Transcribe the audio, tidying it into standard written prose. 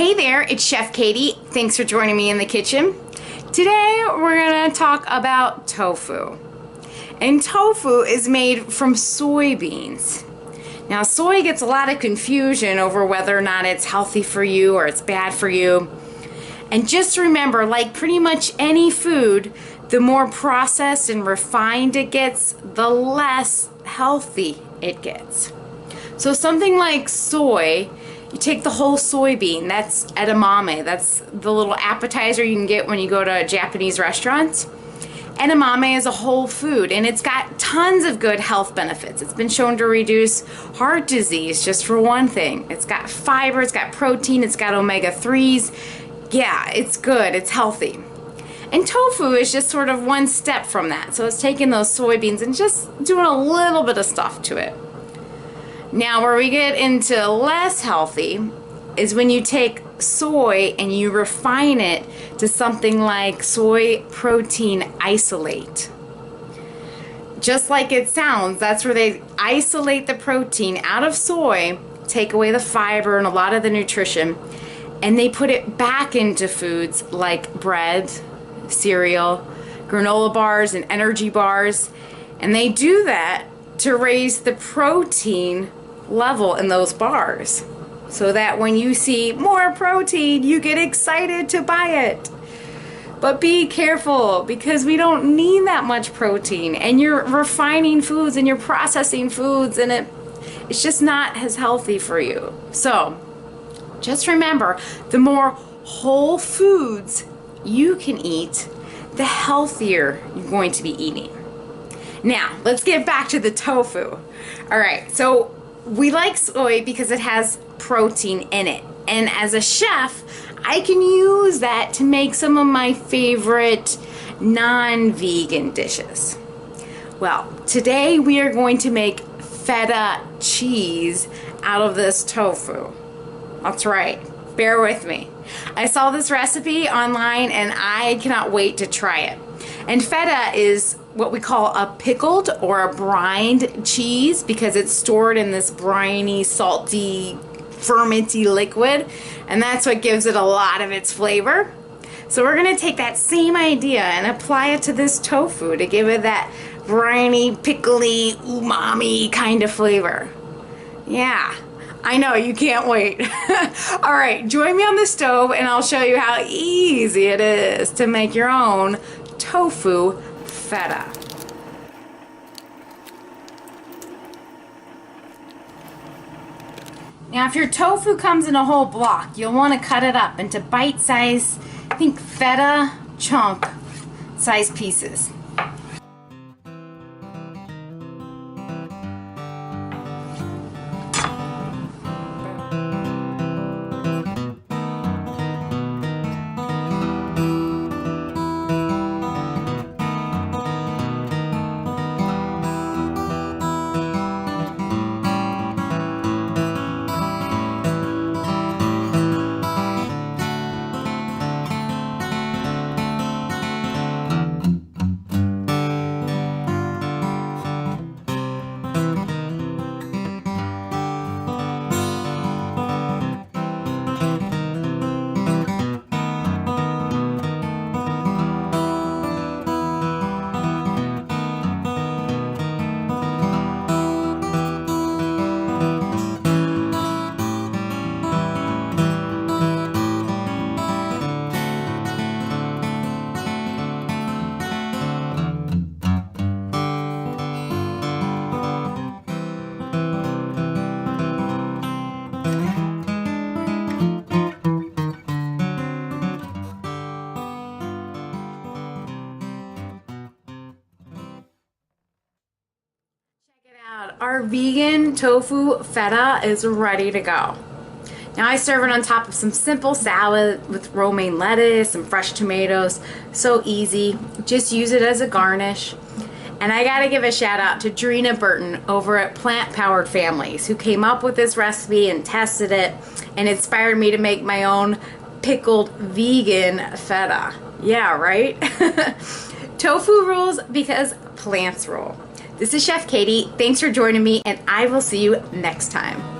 Hey there, it's Chef Katie. Thanks for joining me in the kitchen. Today we're gonna talk about tofu. And tofu is made from soybeans. Now soy gets a lot of confusion over whether or not it's healthy for you or it's bad for you. And just remember, like pretty much any food, the more processed and refined it gets, the less healthy it gets. So something like soy, you take the whole soybean, that's edamame, that's the little appetizer you can get when you go to Japanese restaurants. Edamame is a whole food and it's got tons of good health benefits. It's been shown to reduce heart disease, just for one thing. It's got fiber, it's got protein, it's got omega-3s. Yeah, it's good, it's healthy. And tofu is just sort of one step from that. So it's taking those soybeans and just doing a little bit of stuff to it. Now where we get into less healthy is when you take soy and you refine it to something like soy protein isolate. Just like it sounds, that's where they isolate the protein out of soy, take away the fiber and a lot of the nutrition, and they put it back into foods like bread, cereal, granola bars, and energy bars. And they do that to raise the protein level in those bars, so that when you see more protein, you get excited to buy it. But be careful, because we don't need that much protein, and you're refining foods and you're processing foods, and it's just not as healthy for you. So just remember, the more whole foods you can eat, the healthier you're going to be eating. Now, let's get back to the tofu. All right, so we like soy because it has protein in it. And as a chef, I can use that to make some of my favorite non-vegan dishes. Well, today we are going to make feta cheese out of this tofu. That's right, bear with me. I saw this recipe online and I cannot wait to try it. And feta is what we call a pickled or a brined cheese because it's stored in this briny, salty, fermenty liquid, and that's what gives it a lot of its flavor. So we're going to take that same idea and apply it to this tofu to give it that briny, pickly, umami kind of flavor. Yeah, I know, you can't wait. All right, join me on the stove and I'll show you how easy it is to make your own tofu feta. Now if your tofu comes in a whole block, you'll want to cut it up into bite-sized, I think feta chunk size pieces. Our vegan tofu feta is ready to go. Now I serve it on top of some simple salad with romaine lettuce and fresh tomatoes. So easy, just use it as a garnish. And I gotta give a shout out to Drina Burton over at Plant Powered Families, who came up with this recipe and tested it and inspired me to make my own pickled vegan feta. Yeah, right? Tofu rules because plants rule. This is Chef Katie. Thanks for joining me, and I will see you next time.